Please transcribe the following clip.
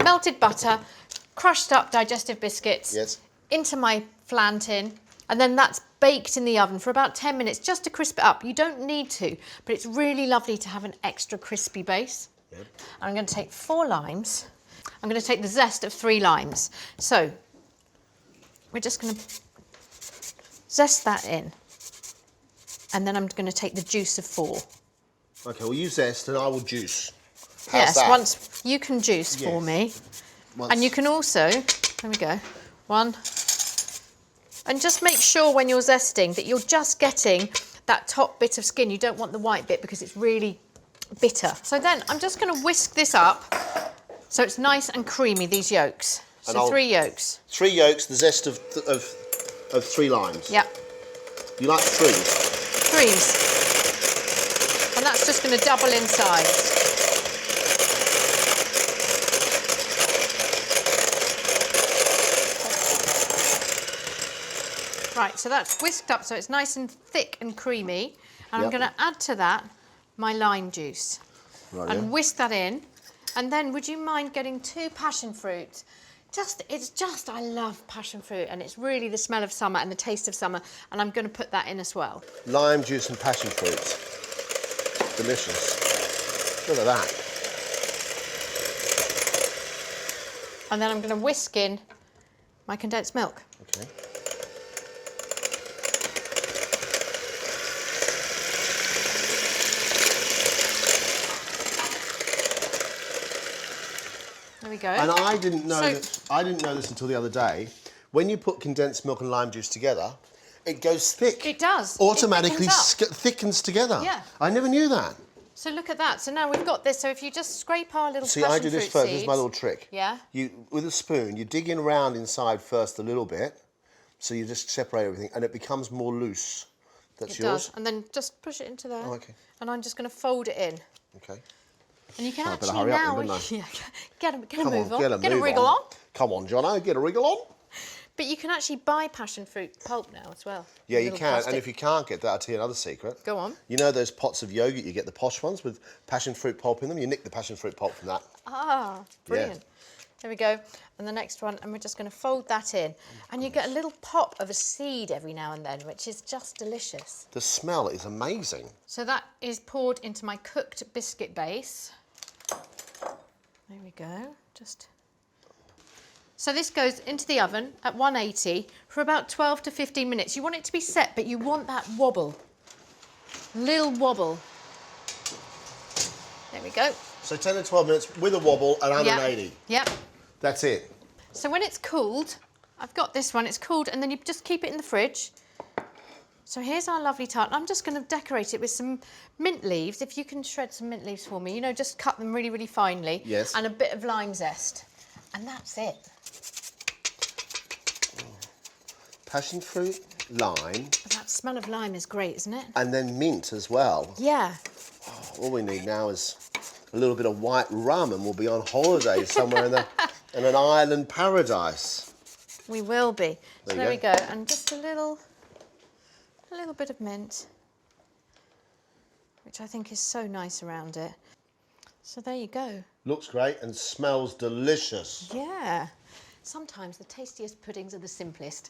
melted butter, crushed up digestive biscuits Yes. into my flan tin, and then that's baked in the oven for about 10 minutes just to crisp it up. You don't need to, but it's really lovely to have an extra crispy base. Yep. I'm going to take 4 limes. I'm going to take the zest of 3 limes. So we're just going to zest that in, and then I'm going to take the juice of 4. Okay, well you zest and I will juice. How's Yes, that? once you can juice for me. And you can also, there we go, 1. And just make sure when you're zesting that you're just getting that top bit of skin. You don't want the white bit because it's really bitter. So then I'm just going to whisk this up so it's nice and creamy, these yolks. So 3 yolks. 3 yolks, the zest of 3 limes. Yep. You like 3s? 3s. And that's just going to double in size. Right, so that's whisked up so it's nice and thick and creamy. And I'm going to add to that my lime juice. Right, and whisk that in. And then would you mind getting 2 passion fruit? I love passion fruit, and it's really the smell of summer and the taste of summer. And I'm going to put that in as well. Lime juice and passion fruit. Delicious. Look at that. And then I'm going to whisk in my condensed milk. Okay. There we go. And I didn't know this until the other day. When you put condensed milk and lime juice together, it goes thick. It does. Automatically it thickens together. Yeah. I never knew that. So look at that. So now we've got this. So if you just scrape our little See, passion I do this fruit first. seeds, This is my little trick. Yeah. You, with a spoon, you dig in around inside first a little bit, so you just separate everything, and it becomes more loose. That's yours. Does. And then just push it into there. Oh, okay. And I'm just going to fold it in. Okay. And you can I better actually hurry up now then, don't I? yeah, get a Come move on, on. get a wriggle on. Come on, Jono, get a wriggle on. But you can actually buy passion fruit pulp now as well. Yeah, you Little can. plastic. And if you can't get that, I'll tell you another secret. Go on. You know those pots of yogurt, you get the posh ones with passion fruit pulp in them? You nick the passion fruit pulp from that. Ah, brilliant. Yeah. There we go. And the next one, and we're just going to fold that in. And you get a little pop of a seed every now and then, which is just delicious. The smell is amazing. So that is poured into my cooked biscuit base. There we go. So this goes into the oven at 180 for about 12 to 15 minutes. You want it to be set, but you want that wobble. Little wobble. There we go. So 10 to 12 minutes with a wobble at 180. Yep. That's it. So when it's cooled, I've got this one, it's cooled, and then you just keep it in the fridge. So here's our lovely tart. I'm just going to decorate it with some mint leaves. If you can shred some mint leaves for me, you know, just cut them really, really finely. Yes. And a bit of lime zest. And that's it. Passion fruit, lime. That smell of lime is great, isn't it? And then mint as well. Yeah. All we need now is a little bit of white rum and we'll be on holiday somewhere in an island paradise. We will be. So there we go. go. And just a little bit of mint, which I think is so nice around it. So there you go. Looks great and smells delicious. Yeah. Sometimes the tastiest puddings are the simplest.